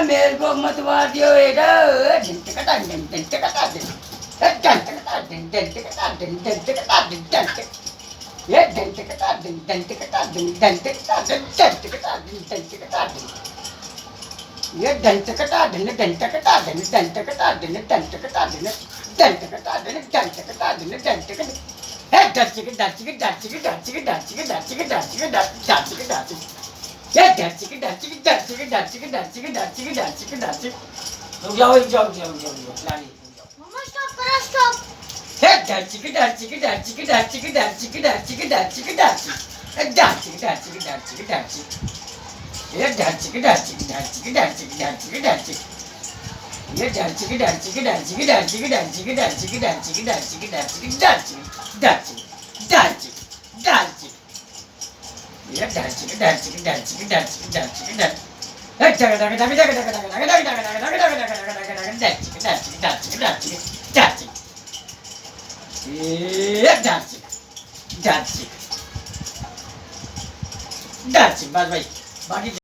मेरे को मत मारियो बेटा ये डंटकटा धन डंटकटा धन डंटकटा धन डंटकटा धन डंटकटा धन डंटकटा धन डंटकटा हे डचिक डचिक डचिक डचिक डचिक डचिक डचिक डचिक डचिक ये डचिक डचिक डचिक डचिक डचिक डचिक डचिक डचिक जाओ लाली मम्मा स्टॉप करो स्टॉप हे डचिक डचिक डचिक डचिक डचिक डचिक डचिक डचिक डचिक डचिक डचिक डचिक ये डचिक डचिक डचिक डचिक डचिक डचिक ये डचिक डचिक डचिक डचिक डचिक डचिक डचिक डचिक डचिक डचिक डचिक डचिक डचिक ये डचिक डचिक डचिक डचिक डचिक डचिक बस भाई बाकी